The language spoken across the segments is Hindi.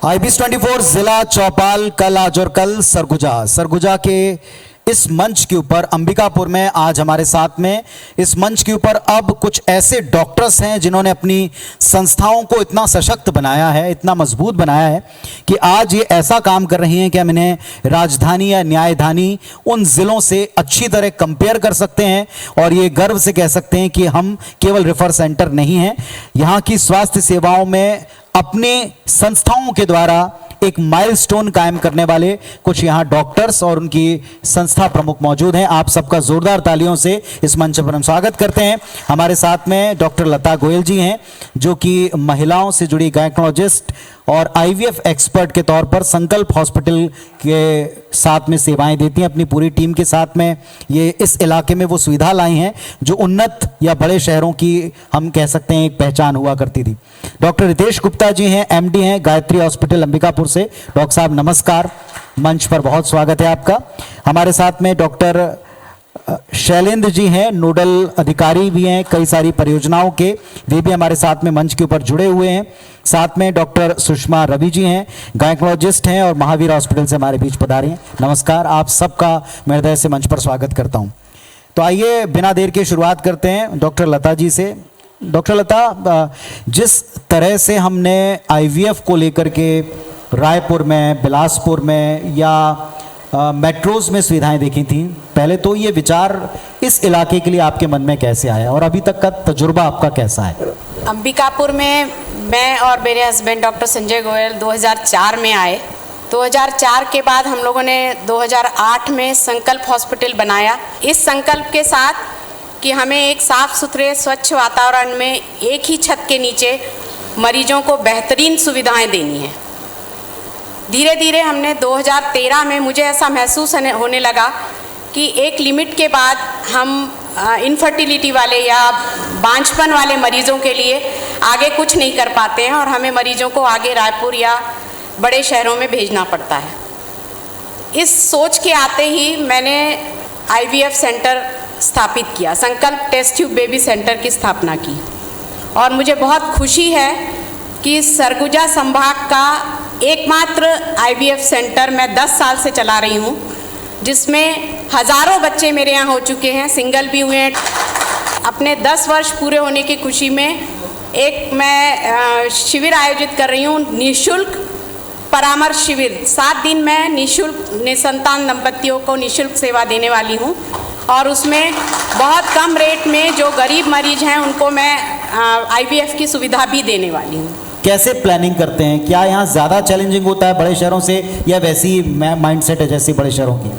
IBS 24 जिला चौपाल कल आज और कल सरगुजा के इस मंच के ऊपर अंबिकापुर में आज हमारे साथ में इस मंच के ऊपर अब कुछ ऐसे डॉक्टर्स हैं जिन्होंने अपनी संस्थाओं को इतना सशक्त बनाया है, इतना मजबूत बनाया है कि आज ये ऐसा काम कर रही हैं कि हम इन्हें राजधानी या न्यायधानी उन जिलों से अच्छी तरह कंपेयर कर सकते हैं और ये गर्व से कह सकते हैं कि हम केवल रेफर सेंटर नहीं हैं। यहाँ की स्वास्थ्य सेवाओं में अपने संस्थाओं के द्वारा एक माइलस्टोन कायम करने वाले कुछ यहाँ डॉक्टर्स और उनकी संस्था प्रमुख मौजूद हैं। आप सबका जोरदार तालियों से इस मंच पर हम स्वागत करते हैं। हमारे साथ में डॉक्टर लता गोयल जी हैं जो कि महिलाओं से जुड़ी गायकोलॉजिस्ट और IVF एक्सपर्ट के तौर पर संकल्प हॉस्पिटल के साथ में सेवाएं देती हैं। अपनी पूरी टीम के साथ में ये इस इलाके में वो सुविधा लाई हैं जो उन्नत या बड़े शहरों की हम कह सकते हैं एक पहचान हुआ करती थी। डॉक्टर रितेश गुप्ता जी हैं, MD हैं गायत्री हॉस्पिटल अंबिकापुर से। डॉक्टर साहब नमस्कार, मंच पर बहुत स्वागत है आपका। हमारे साथ में डॉक्टर शैलेंद्र जी हैं, नोडल अधिकारी भी हैं कई सारी परियोजनाओं के, वे भी हमारे साथ में मंच के ऊपर जुड़े हुए हैं। साथ में डॉक्टर सुषमा रवि जी हैं, गायकोलॉजिस्ट हैं और महावीर हॉस्पिटल से हमारे बीच पधारी हैं। नमस्कार, आप सबका मैं हृदय से मंच पर स्वागत करता हूं। तो आइए बिना देर के शुरुआत करते हैं डॉक्टर लता जी से। डॉक्टर लता, जिस तरह से हमने IVF को लेकर के रायपुर में, बिलासपुर में या मेट्रोज में सुविधाएं देखी थी, पहले तो ये विचार इस इलाके के लिए आपके मन में कैसे आया और अभी तक का तजुर्बा आपका कैसा है? अंबिकापुर में मैं और मेरे हस्बैंड डॉक्टर संजय गोयल 2004 में आए। 2004 के बाद हम लोगों ने 2008 में संकल्प हॉस्पिटल बनाया, इस संकल्प के साथ कि हमें एक साफ सुथरे स्वच्छ वातावरण में एक ही छत के नीचे मरीजों को बेहतरीन सुविधाएं देनी है। धीरे धीरे हमने 2013 में मुझे ऐसा महसूस होने लगा कि एक लिमिट के बाद हम इनफर्टिलिटी वाले या बांझपन वाले मरीज़ों के लिए आगे कुछ नहीं कर पाते हैं और हमें मरीजों को आगे रायपुर या बड़े शहरों में भेजना पड़ता है। इस सोच के आते ही मैंने IVF सेंटर स्थापित किया, संकल्प टेस्ट ट्यूब बेबी सेंटर की स्थापना की और मुझे बहुत खुशी है कि सरगुजा संभाग का एकमात्र IVF सेंटर मैं 10 साल से चला रही हूँ, जिसमें हज़ारों बच्चे मेरे यहाँ हो चुके हैं, सिंगल भी हुए हैं। अपने 10 वर्ष पूरे होने की खुशी में एक मैं शिविर आयोजित कर रही हूँ, निःशुल्क परामर्श शिविर। 7 दिन मैं निःशुल्क निसंतान दंपतियों को निःशुल्क सेवा देने वाली हूँ और उसमें बहुत कम रेट में जो गरीब मरीज हैं उनको मैं IVF की सुविधा भी देने वाली हूँ। कैसे प्लानिंग करते हैं? क्या यहाँ ज़्यादा चैलेंजिंग होता है बड़े शहरों से या वैसी माइंडसेट है जैसी बड़े शहरों की?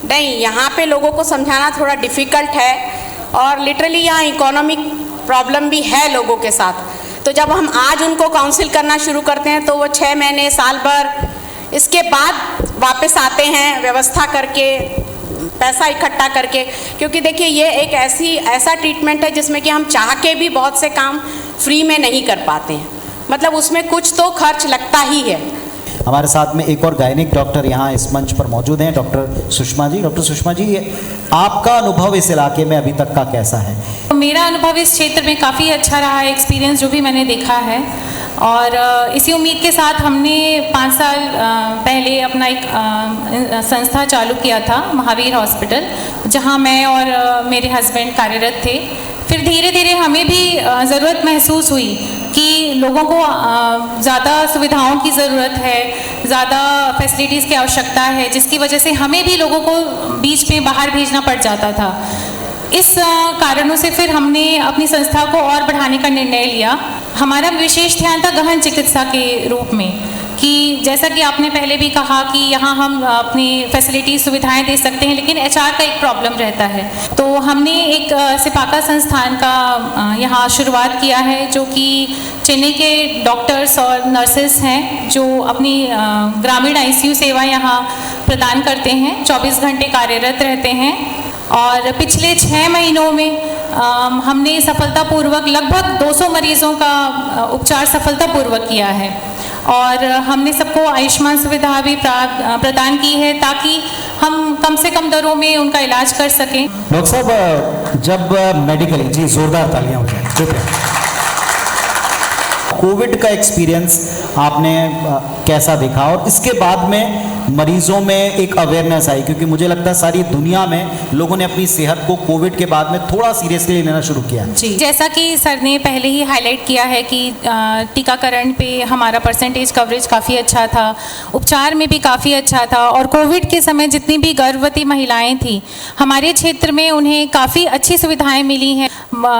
नहीं, यहाँ पे लोगों को समझाना थोड़ा डिफ़िकल्ट है और लिटरली यहाँ इकोनॉमिक प्रॉब्लम भी है लोगों के साथ। तो जब हम आज उनको काउंसिल करना शुरू करते हैं तो वो 6 महीने, साल भर इसके बाद वापस आते हैं व्यवस्था करके, पैसा इकट्ठा करके। क्योंकि देखिए ये एक ऐसा ट्रीटमेंट है जिसमें कि हम चाह के भी बहुत से काम फ्री में नहीं कर पाते हैं, मतलब उसमें कुछ तो खर्च लगता ही है। हमारे साथ में एक और गायनिक डॉक्टर यहाँ इस मंच पर मौजूद हैं, डॉक्टर सुषमा जी। डॉक्टर सुषमा जी, आपका अनुभव इस इलाके में अभी तक का कैसा है? मेरा अनुभव इस क्षेत्र में काफ़ी अच्छा रहा है, एक्सपीरियंस जो भी मैंने देखा है और इसी उम्मीद के साथ हमने 5 साल पहले अपना एक संस्था चालू किया था, महावीर हॉस्पिटल, जहाँ मैं और मेरे हस्बैंड कार्यरत थे। फिर धीरे धीरे हमें भी ज़रूरत महसूस हुई कि लोगों को ज़्यादा सुविधाओं की ज़रूरत है, ज़्यादा फैसिलिटीज़ की आवश्यकता है, जिसकी वजह से हमें भी लोगों को बीच में बाहर भेजना पड़ जाता था। इस कारणों से फिर हमने अपनी संस्था को और बढ़ाने का निर्णय लिया। हमारा विशेष ध्यान था गहन चिकित्सा के रूप में, कि जैसा कि आपने पहले भी कहा कि यहाँ हम अपनी फैसिलिटी सुविधाएं दे सकते हैं, लेकिन HR का एक प्रॉब्लम रहता है। तो हमने एक सिपाका संस्थान का यहाँ शुरुआत किया है, जो कि चेन्नई के डॉक्टर्स और नर्सेस हैं जो अपनी ग्रामीण ICU सेवा यहाँ प्रदान करते हैं, 24 घंटे कार्यरत रहते हैं। और पिछले 6 महीनों में हमने सफलतापूर्वक लगभग 200 मरीजों का उपचार सफलतापूर्वक किया है और हमने सबको आयुष्मान सुविधा भी प्रदान की है ताकि हम कम से कम दरों में उनका इलाज कर सकें। डॉक्टर साहब, जब मेडिकली, जी जोरदार तालियां हो जाए, कोविड का एक्सपीरियंस आपने कैसा देखा, और इसके बाद में मरीजों में एक अवेयरनेस आई, क्योंकि मुझे लगता है सारी दुनिया में लोगों ने अपनी सेहत को कोविड के बाद में थोड़ा सीरियसली लेना शुरू किया। जी, जैसा कि सर ने पहले ही हाईलाइट किया है कि टीकाकरण पे हमारा परसेंटेज कवरेज काफ़ी अच्छा था, उपचार में भी काफ़ी अच्छा था, और कोविड के समय जितनी भी गर्भवती महिलाएं थी हमारे क्षेत्र में उन्हें काफ़ी अच्छी सुविधाएं मिली हैं।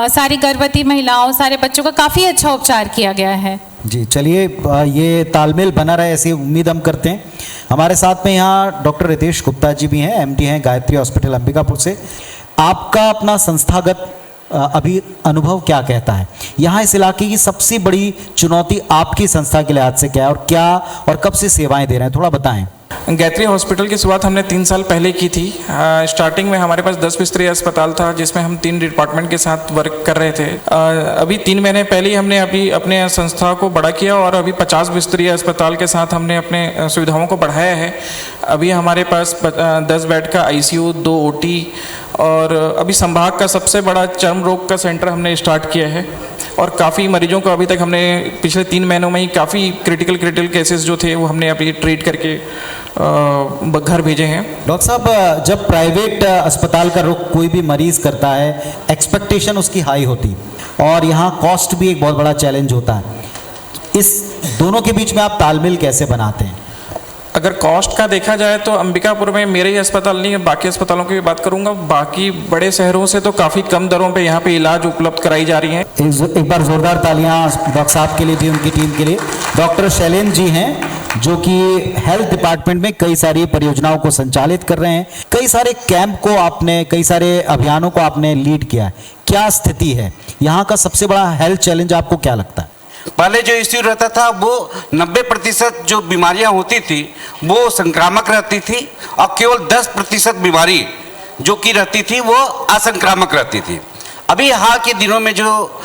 सारी गर्भवती महिलाओं, सारे बच्चों का काफ़ी अच्छा उपचार किया गया है। जी, चलिए ये तालमेल बना रहे ऐसी उम्मीद हम करते हैं। हमारे साथ में यहाँ डॉक्टर रितेश गुप्ता जी भी हैं, एमडी हैं गायत्री हॉस्पिटल अंबिकापुर से। आपका अपना संस्थागत अभी अनुभव क्या कहता है? यहाँ इस इलाके की सबसे बड़ी चुनौती आपकी संस्था के लिहाज से क्या है, और क्या और कब से सेवाएं दे रहे हैं, थोड़ा बताएं। गायत्री हॉस्पिटल की शुरुआत हमने 3 साल पहले की थी। स्टार्टिंग में हमारे पास 10 बिस्तरी अस्पताल था, जिसमें हम 3 डिपार्टमेंट के साथ वर्क कर रहे थे। अभी 3 महीने पहले ही हमने अभी अपने संस्था को बड़ा किया, और अभी 50 बिस्तरी अस्पताल के साथ हमने अपने सुविधाओं को बढ़ाया है। अभी हमारे पास 10 बेड का ICU, 2 OT, और अभी संभाग का सबसे बड़ा चर्म रोग का सेंटर हमने स्टार्ट किया है। और काफ़ी मरीजों को अभी तक हमने पिछले 3 महीनों में ही काफ़ी क्रिटिकल केसेस जो थे वो हमने अभी ट्रीट करके घर भेजे हैं। डॉक्टर साहब, जब प्राइवेट अस्पताल का रुख कोई भी मरीज करता है, एक्सपेक्टेशन उसकी हाई होती, और यहाँ कॉस्ट भी एक बहुत बड़ा चैलेंज होता है। इस दोनों के बीच में आप तालमेल कैसे बनाते हैं? अगर कॉस्ट का देखा जाए तो अंबिकापुर में मेरे ही अस्पताल नहीं है, बाकी अस्पतालों की भी बात करूंगा, बाकी बड़े शहरों से तो काफ़ी कम दरों पे यहाँ पे इलाज उपलब्ध कराई जा रही हैं। एक बार जोरदार तालियां डॉक्टर साहब के लिए भी, उनकी टीम के लिए। डॉक्टर शैलेंद्र जी हैं, जो कि हेल्थ डिपार्टमेंट में कई सारी परियोजनाओं को संचालित कर रहे हैं। कई सारे कैंप को आपने, कई सारे अभियानों को आपने लीड किया है। क्या स्थिति है यहाँ का? सबसे बड़ा हेल्थ चैलेंज आपको क्या लगता है? पहले जो इश्यू रहता था वो 90% जो बीमारियां होती थी वो संक्रामक रहती थी, और केवल 10% बीमारी जो कि रहती थी वो असंक्रामक रहती थी। अभी हाल के दिनों में जो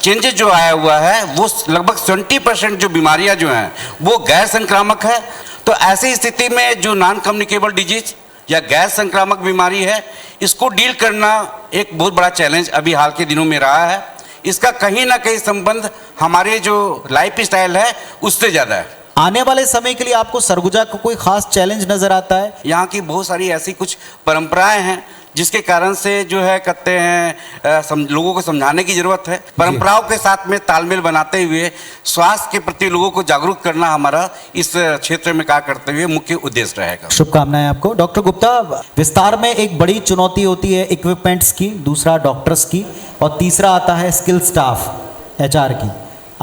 चेंजेस जो आया हुआ है वो लगभग 20% जो बीमारियां जो हैं वो गैर संक्रामक है। तो ऐसी स्थिति में जो नॉन कम्युनिकेबल डिजीज या गैर संक्रामक बीमारी है, इसको डील करना एक बहुत बड़ा चैलेंज अभी हाल के दिनों में रहा है। इसका कहीं ना कहीं संबंध हमारे जो लाइफ स्टाइल है उससे ज़्यादा है। आने वाले समय के लिए आपको सरगुजा का कोई खास चैलेंज नजर आता है? यहाँ की बहुत सारी ऐसी कुछ परंपराएं हैं जिसके कारण से जो है कहते हैं लोगों को समझाने की जरूरत है। परंपराओं के साथ में तालमेल बनाते हुए स्वास्थ्य के प्रति लोगों को जागरूक करना हमारा इस क्षेत्र में कार्य करते हुए मुख्य उद्देश्य रहेगा। शुभकामनाएं आपको। डॉक्टर गुप्ता, विस्तार में एक बड़ी चुनौती होती है इक्विपमेंट्स की, दूसरा डॉक्टर्स की, और तीसरा आता है स्किल स्टाफ HR की।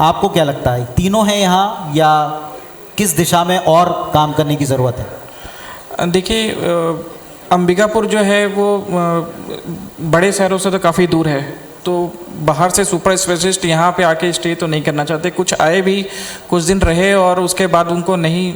आपको क्या लगता है, तीनों हैं यहाँ या किस दिशा में और काम करने की ज़रूरत है? देखिए, अंबिकापुर जो है वो बड़े शहरों से तो काफ़ी दूर है, तो बाहर से सुपर स्पेशलिस्ट यहाँ पे आके स्टे तो नहीं करना चाहते। कुछ आए भी, कुछ दिन रहे, और उसके बाद उनको नहीं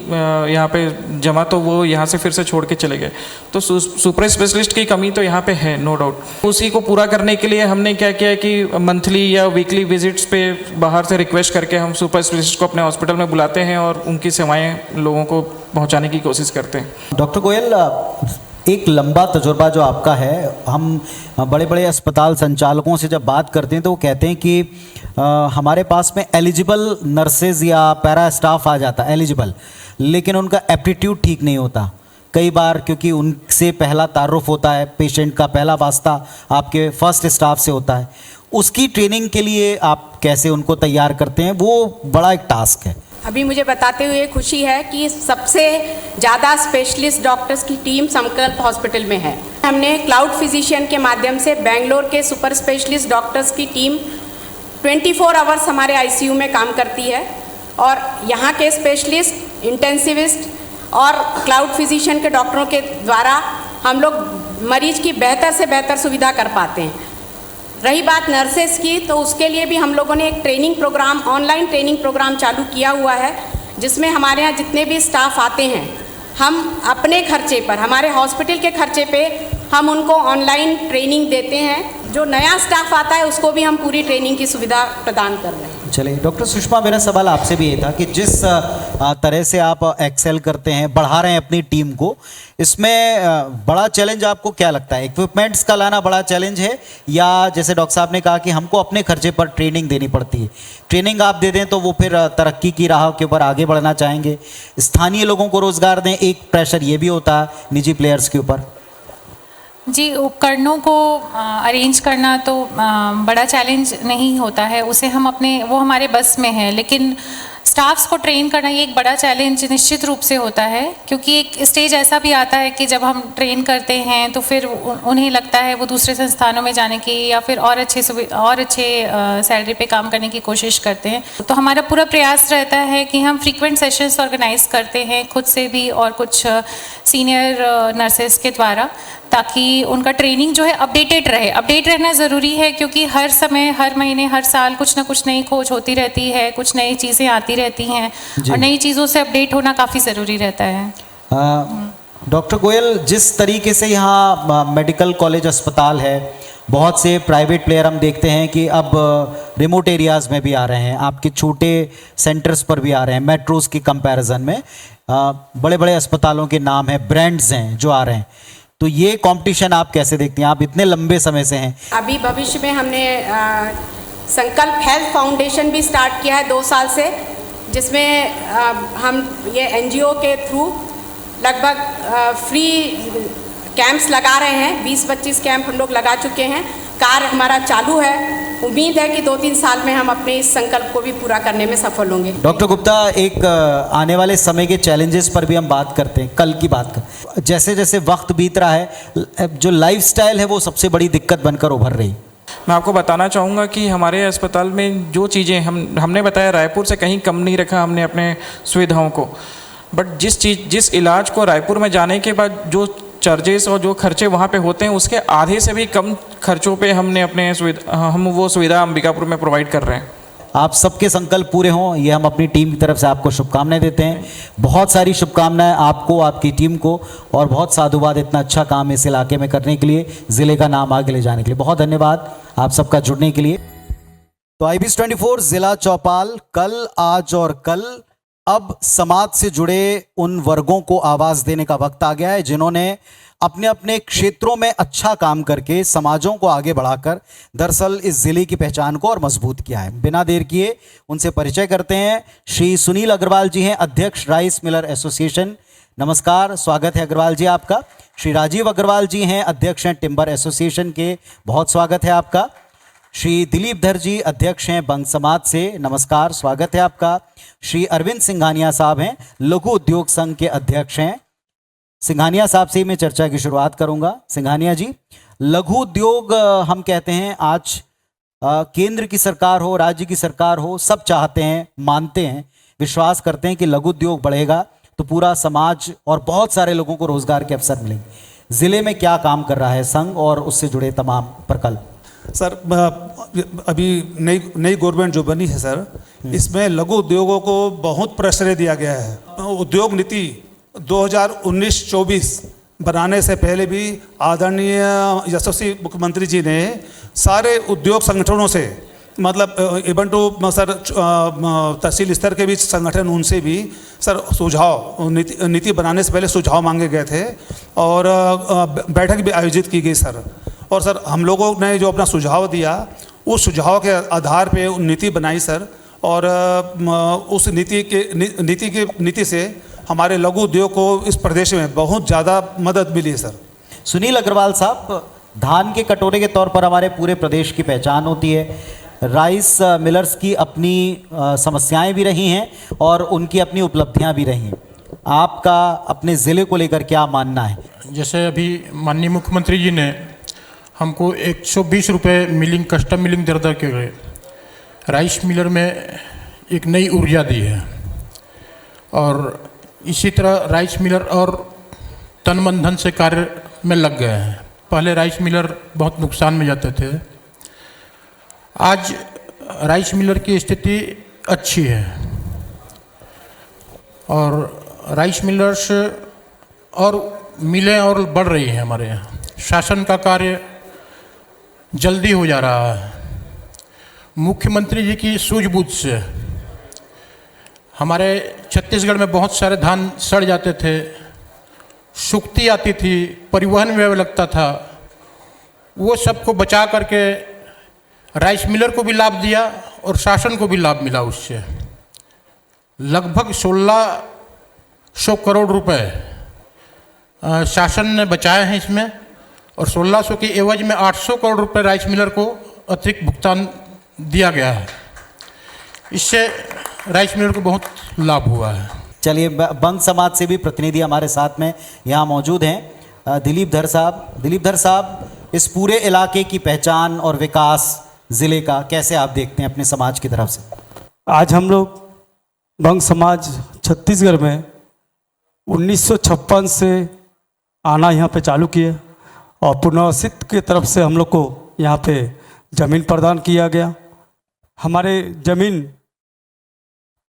यहाँ पे जमा, तो वो यहाँ से फिर से छोड़ के चले गए। तो सुपर स्पेशलिस्ट की कमी तो यहाँ पे है, नो डाउट। उसी को पूरा करने के लिए हमने क्या किया कि मंथली या वीकली विजिट्स पे बाहर से रिक्वेस्ट करके हम सुपर स्पेशलिस्ट को अपने हॉस्पिटल में बुलाते हैं और उनकी सेवाएँ लोगों को पहुँचाने की कोशिश करते हैं। डॉक्टर गोयल, एक लंबा तजुर्बा जो आपका है, हम बड़े बड़े अस्पताल संचालकों से जब बात करते हैं तो वो कहते हैं कि हमारे पास में एलिजिबल नर्सेज या पैरा स्टाफ आ जाता है, एलिजिबल, लेकिन उनका एप्टीट्यूड ठीक नहीं होता कई बार, क्योंकि उनसे पहला तारुफ होता है, पेशेंट का पहला वास्ता आपके फर्स्ट स्टाफ से होता है। उसकी ट्रेनिंग के लिए आप कैसे उनको तैयार करते हैं? वो बड़ा एक टास्क है। अभी मुझे बताते हुए खुशी है कि सबसे ज़्यादा स्पेशलिस्ट डॉक्टर्स की टीम संकल्प हॉस्पिटल में है। हमने क्लाउड फिजिशियन के माध्यम से बेंगलोर के सुपर स्पेशलिस्ट डॉक्टर्स की टीम 24 आवर्स हमारे ICU में काम करती है, और यहाँ के स्पेशलिस्ट, इंटेंसिविस्ट और क्लाउड फिजिशियन के डॉक्टरों के द्वारा हम लोग मरीज की बेहतर से बेहतर सुविधा कर पाते हैं। रही बात नर्सेस की, तो उसके लिए भी हम लोगों ने एक training programme, online training programme चालू किया हुआ है, जिसमें हमारे यहाँ जितने भी स्टाफ आते हैं हम अपने खर्चे पर, हमारे हॉस्पिटल के खर्चे पे हम उनको ऑनलाइन ट्रेनिंग देते हैं। जो नया स्टाफ आता है उसको भी हम पूरी ट्रेनिंग की सुविधा प्रदान कर रहे हैं। चलिए डॉक्टर सुषमा, मेरा सवाल आपसे भी ये था कि जिस तरह से आप एक्सेल करते हैं, बढ़ा रहे हैं अपनी टीम को, इसमें बड़ा चैलेंज आपको क्या लगता है? इक्विपमेंट्स का लाना बड़ा चैलेंज है, या जैसे डॉक्टर साहब ने कहा कि हमको अपने खर्चे पर ट्रेनिंग देनी पड़ती है, ट्रेनिंग आप दे दें तो वो फिर तरक्की की राह के ऊपर आगे बढ़ना चाहेंगे, स्थानीय लोगों को रोजगार दें, एक प्रेशर ये भी होता है निजी प्लेयर्स के ऊपर। जी, उपकरणों को अरेंज करना तो बड़ा चैलेंज नहीं होता है, उसे हम अपने वो हमारे बस में है, लेकिन स्टाफ्स को ट्रेन करना ये एक बड़ा चैलेंज निश्चित रूप से होता है, क्योंकि एक स्टेज ऐसा भी आता है कि जब हम ट्रेन करते हैं तो फिर उन्हें लगता है वो दूसरे संस्थानों में जाने की या फिर और अच्छे सैलरी पे काम करने की कोशिश करते हैं। तो हमारा पूरा प्रयास रहता है कि हम फ्रीक्वेंट सेशंस ऑर्गेनाइज करते हैं खुद से भी और कुछ सीनियर नर्सेस के द्वारा, ताकि उनका ट्रेनिंग जो है अपडेटेड रहे। अपडेट रहना ज़रूरी है, क्योंकि हर समय, हर महीने, हर साल कुछ ना कुछ नई खोज होती रहती है, कुछ नई चीज़ें आती रहती हैं और नई चीज़ों से अपडेट होना काफ़ी ज़रूरी रहता है। डॉक्टर गोयल, जिस तरीके से यहाँ मेडिकल कॉलेज अस्पताल है, बहुत से प्राइवेट प्लेयर हम देखते हैं कि अब रिमोट एरियाज़ में भी आ रहे हैं, आपके छोटे सेंटर्स पर भी आ रहे हैं, मेट्रोज़ की कंपैरिजन में बड़े बड़े अस्पतालों के नाम हैं, ब्रांड्स हैं जो आ रहे हैं, तो ये कंपटीशन आप कैसे देखती हैं? आप इतने लंबे समय से हैं। अभी भविष्य में हमने संकल्प हेल्थ फाउंडेशन भी स्टार्ट किया है 2 साल से, जिसमें हम ये एनजीओ के थ्रू लगभग फ्री कैंप्स लगा रहे हैं। 20-25 कैंप हम लोग लगा चुके हैं। कार्य हमारा चालू है। उम्मीद है कि 2-3 साल में हम अपने इस संकल्प को भी पूरा करने में सफल होंगे। डॉक्टर गुप्ता, एक आने वाले समय के चैलेंजेस पर भी हम बात करते हैं, कल की बात कर, जैसे जैसे वक्त बीत रहा है, जो लाइफस्टाइल है वो सबसे बड़ी दिक्कत बनकर उभर रही। मैं आपको बताना चाहूँगा कि हमारे अस्पताल में जो चीज़ें हमने बताया, रायपुर से कहीं कम नहीं रखा हमने अपने सुविधाओं को, बट जिस इलाज को रायपुर में जाने के बाद जो चार्जेस और जो खर्चे वहाँ पे होते हैं, उसके आधे से भी कम खर्चों पे हमने हम वो सुविधा अंबिकापुर में प्रोवाइड कर रहे हैं। आप सबके संकल्प पूरे हों, ये हम अपनी टीम की तरफ से आपको शुभकामनाएं देते हैं। बहुत सारी शुभकामनाएं आपको, आपकी टीम को, और बहुत साधुवाद इतना अच्छा काम इस इलाके में करने के लिए, ज़िले का नाम आगे ले जाने के लिए। बहुत धन्यवाद आप सबका जुड़ने के लिए। तो IBS 24 ज़िला चौपाल, कल, आज और कल, अब समाज से जुड़े उन वर्गों को आवाज़ देने का वक्त आ गया है जिन्होंने अपने अपने क्षेत्रों में अच्छा काम करके समाजों को आगे बढ़ाकर दरअसल इस ज़िले की पहचान को और मजबूत किया है। बिना देर किए उनसे परिचय करते हैं। श्री सुनील अग्रवाल जी हैं अध्यक्ष राइस मिलर एसोसिएशन। नमस्कार, स्वागत है अग्रवाल जी आपका। श्री राजीव अग्रवाल जी हैं अध्यक्ष हैं टिम्बर एसोसिएशन के, बहुत स्वागत है आपका। श्री दिलीप धर जी अध्यक्ष हैं बंग समाज से, नमस्कार, स्वागत है आपका। श्री अरविंद सिंघानिया साहब हैं लघु उद्योग संघ के अध्यक्ष हैं। सिंघानिया साहब से मैं चर्चा की शुरुआत करूंगा। सिंघानिया जी, लघु उद्योग हम कहते हैं आज केंद्र की सरकार हो, राज्य की सरकार हो, सब चाहते हैं, मानते हैं, विश्वास करते हैं कि लघु उद्योग बढ़ेगा तो पूरा समाज और बहुत सारे लोगों को रोजगार के अवसर मिलेंगे। जिले में क्या काम कर रहा है संघ और उससे जुड़े तमाम प्रकल्प? सर, अभी नई गवर्नमेंट जो बनी है सर, इसमें लघु उद्योगों को बहुत प्रश्रय दिया गया है। उद्योग नीति 2019-24 बनाने से पहले भी आदरणीय यशस्वी मुख्यमंत्री जी ने सारे उद्योग संगठनों से, मतलब इवन टू सर तहसील स्तर के भी संगठन, उनसे भी सर सुझाव, नीति बनाने से पहले सुझाव मांगे गए थे और बैठक भी आयोजित की गई सर। और सर हम लोगों ने जो अपना सुझाव दिया, उस सुझाव के आधार पे नीति बनाई सर, और उस नीति से हमारे लघु उद्योग को इस प्रदेश में बहुत ज़्यादा मदद मिली है सर। सुनील अग्रवाल साहब, धान के कटोरे के तौर पर हमारे पूरे प्रदेश की पहचान होती है। राइस मिलर्स की अपनी समस्याएं भी रही हैं और उनकी अपनी उपलब्धियां भी रही हैं। आपका अपने ज़िले को लेकर क्या मानना है? जैसे अभी माननीय मुख्यमंत्री जी ने हमको 120 रुपये मिलिंग, कस्टम मिलिंग दर के गए, राइस मिलर में एक नई ऊर्जा दी है। और इसी तरह राइस मिलर और तन मन धन से कार्य में लग गए हैं। पहले राइस मिलर बहुत नुकसान में जाते थे, आज राइस मिलर की स्थिति अच्छी है और राइस मिलर्स और मिलें और बढ़ रही हैं हमारे यहाँ। शासन का कार्य जल्दी हो जा रहा है। मुख्यमंत्री जी की सूझबूझ से हमारे छत्तीसगढ़ में बहुत सारे धान सड़ जाते थे, सुक्ति आती थी, परिवहन व्यय लगता था, वो सबको बचा करके राइस मिलर को भी लाभ दिया और शासन को भी लाभ मिला। उससे लगभग 1600 करोड़ रुपए शासन ने बचाए हैं इसमें, और 1600 के एवज में 800 करोड़ रुपए राइस मिलर को अतिरिक्त भुगतान दिया गया है। इससे राइस मिलर को बहुत लाभ हुआ है। चलिए, बंग समाज से भी प्रतिनिधि हमारे साथ में यहाँ मौजूद हैं। दिलीप धर साहब, इस पूरे इलाके की पहचान और विकास ज़िले का कैसे आप देखते हैं अपने समाज की तरफ से? आज हम लोग बंग समाज छत्तीसगढ़ में 1956 से आना यहाँ पे चालू किए, और पुनर्वासित की तरफ से हम लोग को यहाँ पे ज़मीन प्रदान किया गया। हमारे ज़मीन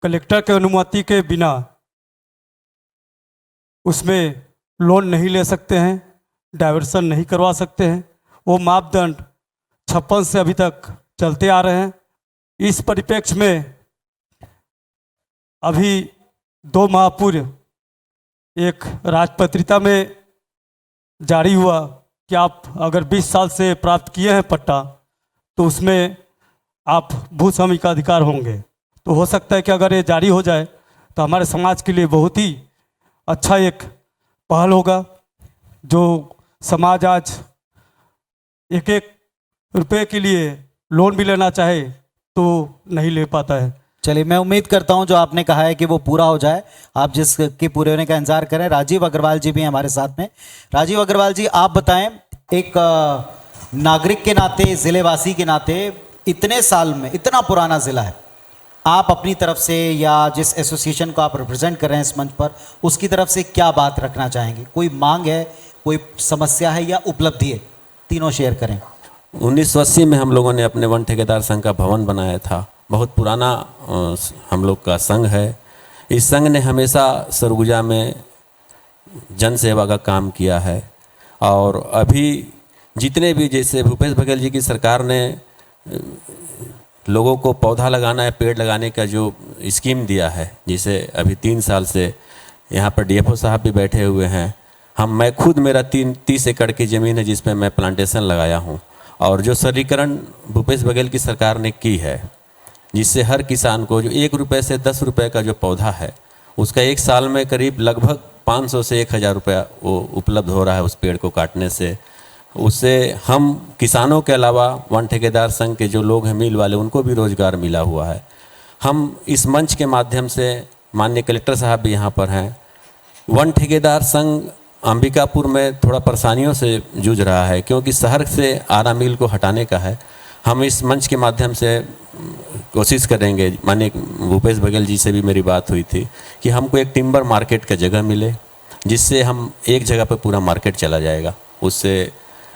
कलेक्टर के अनुमति के बिना उसमें लोन नहीं ले सकते हैं, डाइवर्सन नहीं करवा सकते हैं। वो मापदंड 56 से अभी तक चलते आ रहे हैं। इस परिप्रेक्ष्य में अभी 2 माह पूर्व एक राजपत्रिता में जारी हुआ कि आप अगर 20 साल से प्राप्त किए हैं पट्टा, तो उसमें आप भू स्वामी का अधिकार होंगे। तो हो सकता है कि अगर ये जारी हो जाए तो हमारे समाज के लिए बहुत ही अच्छा एक पहल होगा। जो समाज आज एक रुपये के लिए लोन भी लेना चाहे तो नहीं ले पाता है। चलिए, मैं उम्मीद करता हूं जो आपने कहा है कि वो पूरा हो जाए। आप जिसके पूरे होने का इंतजार करें। राजीव अग्रवाल जी भी हैं हमारे साथ में। राजीव अग्रवाल जी, आप बताएं, एक नागरिक के नाते, ज़िलेवासी के नाते, इतने साल में इतना पुराना ज़िला है, आप अपनी तरफ से या जिस एसोसिएशन को आप रिप्रेजेंट कर रहे हैं इस मंच पर, उसकी तरफ से क्या बात रखना चाहेंगे? कोई मांग है, कोई समस्या है या उपलब्धि है? तीनों शेयर करें। 1980 में हम लोगों ने अपने वन ठेकेदार संघ का भवन बनाया था। बहुत पुराना हम लोग का संघ है। इस संघ ने हमेशा सरगुजा में जन सेवा का काम किया है, और अभी जितने भी, जैसे भूपेश बघेल जी की सरकार ने लोगों को पौधा लगाना है, पेड़ लगाने का जो स्कीम दिया है, जिसे अभी 3 साल से यहाँ पर डीएफओ साहब भी बैठे हुए हैं। मैं खुद, मेरा 30 एकड़ की ज़मीन है जिसमें मैं प्लांटेशन लगाया हूँ, और जो सरलीकरण भूपेश बघेल की सरकार ने की है, जिससे हर किसान को जो 1 रुपये से 10 रुपये का जो पौधा है, उसका 1 साल में करीब लगभग 500 से 1000 रुपया वो उपलब्ध हो रहा है उस पेड़ को काटने से। उससे हम किसानों के अलावा वन ठेकेदार संघ के जो लोग हैं, मिल वाले, उनको भी रोज़गार मिला हुआ है। हम इस मंच के माध्यम से, माननीय कलेक्टर साहब भी यहाँ पर हैं, वन ठेकेदार संघ अंबिकापुर में थोड़ा परेशानियों से जूझ रहा है, क्योंकि शहर से आरा मिल को हटाने का है। हम इस मंच के माध्यम से कोशिश करेंगे, माननीय भूपेश बघेल जी से भी मेरी बात हुई थी, कि हमको एक टिम्बर मार्केट का जगह मिले, जिससे हम एक जगह पर पूरा मार्केट चला जाएगा। उससे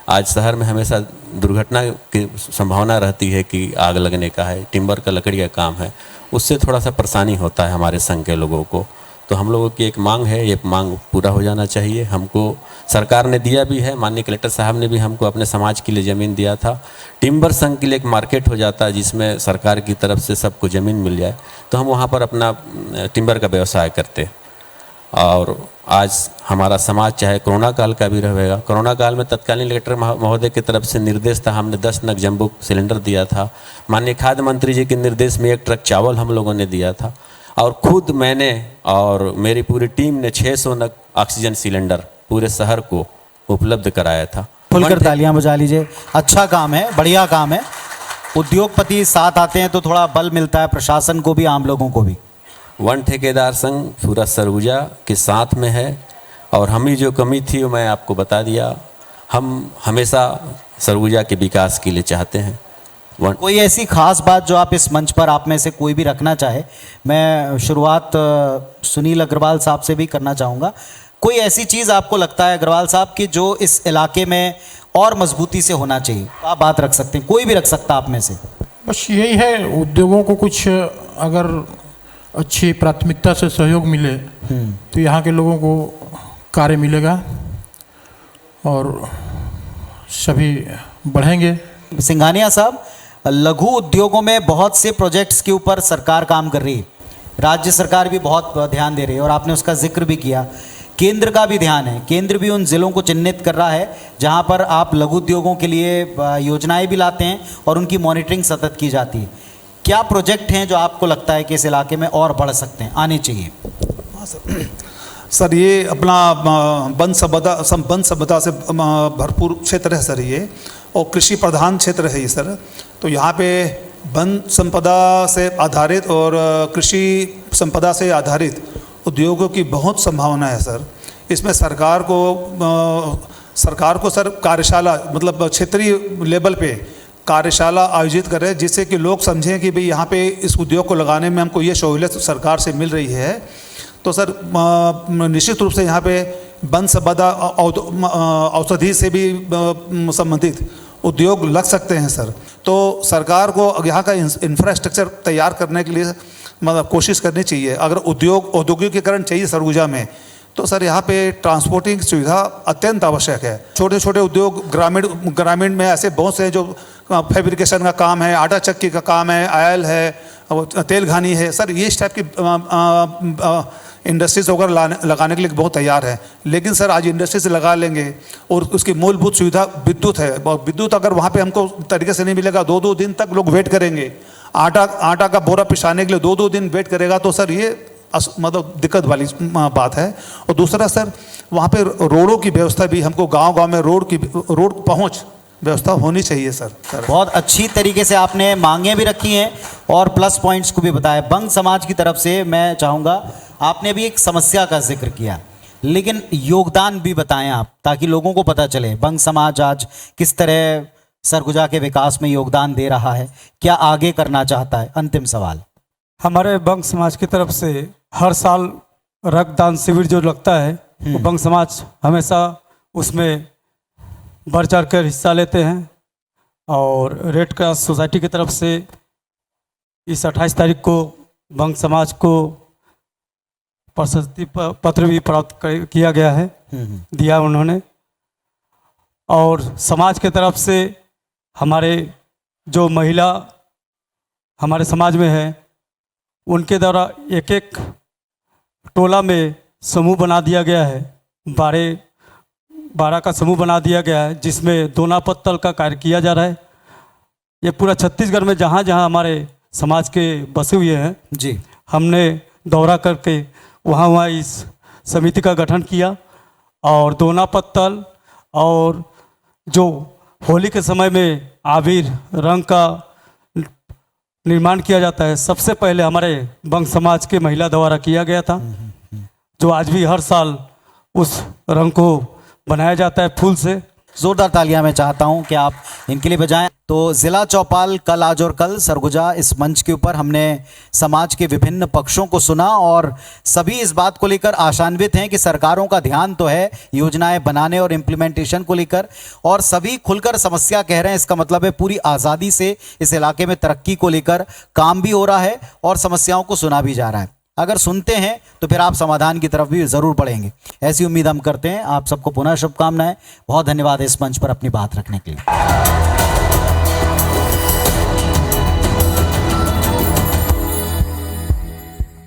आज शहर में हमेशा दुर्घटना की संभावना रहती है कि आग लगने का है, टिम्बर का, लकड़ी का काम है, उससे थोड़ा सा परेशानी होता है हमारे संघ के लोगों को। तो हम लोगों की एक मांग है, ये मांग पूरा हो जाना चाहिए। हमको सरकार ने दिया भी है, माननीय कलेक्टर साहब ने भी हमको अपने समाज के लिए ज़मीन दिया था। टिम्बर संघ के लिए एक मार्केट हो जाता है जिसमें सरकार की तरफ से सबको ज़मीन मिल जाए, तो हम वहाँ पर अपना टिम्बर का व्यवसाय करते। और आज हमारा समाज चाहे कोरोना काल का भी रहेगा, कोरोना काल में तत्कालीन कलेक्टर महोदय की तरफ से निर्देश था, हमने 10 नग जम्बो सिलेंडर दिया था। माननीय खाद्य मंत्री जी के निर्देश में 1 ट्रक चावल हम लोगों ने दिया था, और खुद मैंने और मेरी पूरी टीम ने 600 नग ऑक्सीजन सिलेंडर पूरे शहर को उपलब्ध कराया था। खुलकर तालियां बजा लीजिए। अच्छा काम है, बढ़िया काम है। उद्योगपति साथ आते हैं तो थोड़ा बल मिलता है प्रशासन को भी, आम लोगों को भी। वन ठेकेदार संघ पूरा सरगुजा के साथ में है, और हमें जो कमी थी वो मैं आपको बता दिया। हम हमेशा सरगुजा के विकास के लिए चाहते हैं। कोई ऐसी खास बात जो आप इस मंच पर, आप में से कोई भी रखना चाहे? मैं शुरुआत सुनील अग्रवाल साहब से भी करना चाहूँगा। कोई ऐसी चीज़ आपको लगता है अग्रवाल साहब कि जो इस इलाके में और मजबूती से होना चाहिए, तो आप बात रख सकते हैं, कोई भी रख सकता आप में से। बस यही है, उद्योगों को कुछ अगर अच्छी प्राथमिकता से सहयोग मिले तो यहाँ के लोगों को कार्य मिलेगा, और सभी बढ़ेंगे। सिंघानिया साहब, लघु उद्योगों में बहुत से प्रोजेक्ट्स के ऊपर सरकार काम कर रही है, राज्य सरकार भी बहुत ध्यान दे रही है और आपने उसका जिक्र भी किया। केंद्र का भी ध्यान है, केंद्र भी उन जिलों को चिन्हित कर रहा है जहां पर आप लघु उद्योगों के लिए योजनाएं भी लाते हैं और उनकी मॉनिटरिंग सतत की जाती है। क्या प्रोजेक्ट हैं जो आपको लगता है कि इस इलाके में और बढ़ सकते हैं, आने चाहिए? सर ये अपना वन संपदा से भरपूर क्षेत्र है सर ये, और कृषि प्रधान क्षेत्र है ये सर। तो यहाँ पे वन संपदा से आधारित और कृषि संपदा से आधारित उद्योगों की बहुत संभावना है सर। इसमें सरकार को सर कार्यशाला, मतलब क्षेत्रीय लेवल पे कार्यशाला आयोजित करें, जिससे कि लोग समझें कि भाई यहाँ पे इस उद्योग को लगाने में हमको ये सहूलियत सरकार से मिल रही है। तो सर निश्चित रूप से यहाँ पे वन संपदा औषधि से भी संबंधित उद्योग लग सकते हैं सर। तो सरकार को यहाँ का इंफ्रास्ट्रक्चर तैयार करने के लिए मतलब कोशिश करनी चाहिए। अगर औद्योगिकीकरण चाहिए सरगुजा में, तो सर यहाँ पे ट्रांसपोर्टिंग सुविधा अत्यंत आवश्यक है। छोटे छोटे उद्योग ग्रामीण में ऐसे बहुत से जो फैब्रिकेशन का काम है, आटा चक्की का काम है, आयल है, तेल घानी है सर, ये इस टाइप की इंडस्ट्रीज वगैरह लगाने के लिए बहुत तैयार है। लेकिन सर आज इंडस्ट्री से लगा लेंगे और उसकी मूलभूत सुविधा विद्युत है, और विद्युत अगर वहाँ पे हमको तरीके से नहीं मिलेगा, 2-2 दिन तक लोग वेट करेंगे। आटा का बोरा पिसाने के लिए 2-2 दिन वेट करेगा, तो सर ये मतलब दिक्कत वाली बात है। और दूसरा सर वहाँ पे रोडों की व्यवस्था भी, हमको गांव में रोड पहुँच व्यवस्था होनी चाहिए सर। बहुत अच्छी तरीके से आपने मांगे भी रखी हैं और प्लस पॉइंट्स को भी बताया। बंग समाज की तरफ से मैं चाहूँगा, आपने भी एक समस्या का जिक्र किया, लेकिन योगदान भी बताएं आप, ताकि लोगों को पता चले बंग समाज आज किस तरह सरगुजा के विकास में योगदान दे रहा है, क्या आगे करना चाहता है। अंतिम सवाल, हमारे बंग समाज की तरफ से हर साल रक्तदान शिविर जो लगता है, वो बंग समाज हमेशा उसमें बढ़ चढ़ कर हिस्सा लेते हैं। और रेड क्रॉस सोसाइटी की तरफ से इस 28 तारीख को बंग समाज को प्रशस्ति पत्र भी प्राप्त किया गया है, दिया उन्होंने। और समाज की तरफ से हमारे जो महिला हमारे समाज में है, उनके द्वारा एक एक टोला में समूह बना दिया गया है, 12 का समूह बना दिया गया है, जिसमें दोना पत्तल का कार्य किया जा रहा है। ये पूरा छत्तीसगढ़ में जहाँ जहाँ हमारे समाज के बसे हुए हैं जी, हमने दौरा करके वहाँ इस समिति का गठन किया। और दोना पत्तल और जो होली के समय में आबिर रंग का निर्माण किया जाता है, सबसे पहले हमारे बंग समाज के महिला द्वारा किया गया था, जो आज भी हर साल उस रंग को बनाया जाता है फूल से। जोरदार तालियां मैं चाहता हूं कि आप इनके लिए बजाएं। तो जिला चौपाल कल, आज और कल सरगुजा, इस मंच के ऊपर हमने समाज के विभिन्न पक्षों को सुना और सभी इस बात को लेकर आशान्वित हैं कि सरकारों का ध्यान तो है योजनाएं बनाने और इम्प्लीमेंटेशन को लेकर, और सभी खुलकर समस्या कह रहे हैं। इसका मतलब है पूरी आज़ादी से इस इलाके में तरक्की को लेकर काम भी हो रहा है और समस्याओं को सुना भी जा रहा है। अगर सुनते हैं तो फिर आप समाधान की तरफ भी ज़रूर बढ़ेंगे, ऐसी उम्मीद हम करते हैं। आप सबको पुनः शुभकामनाएं। बहुत धन्यवाद इस मंच पर अपनी बात रखने के लिए।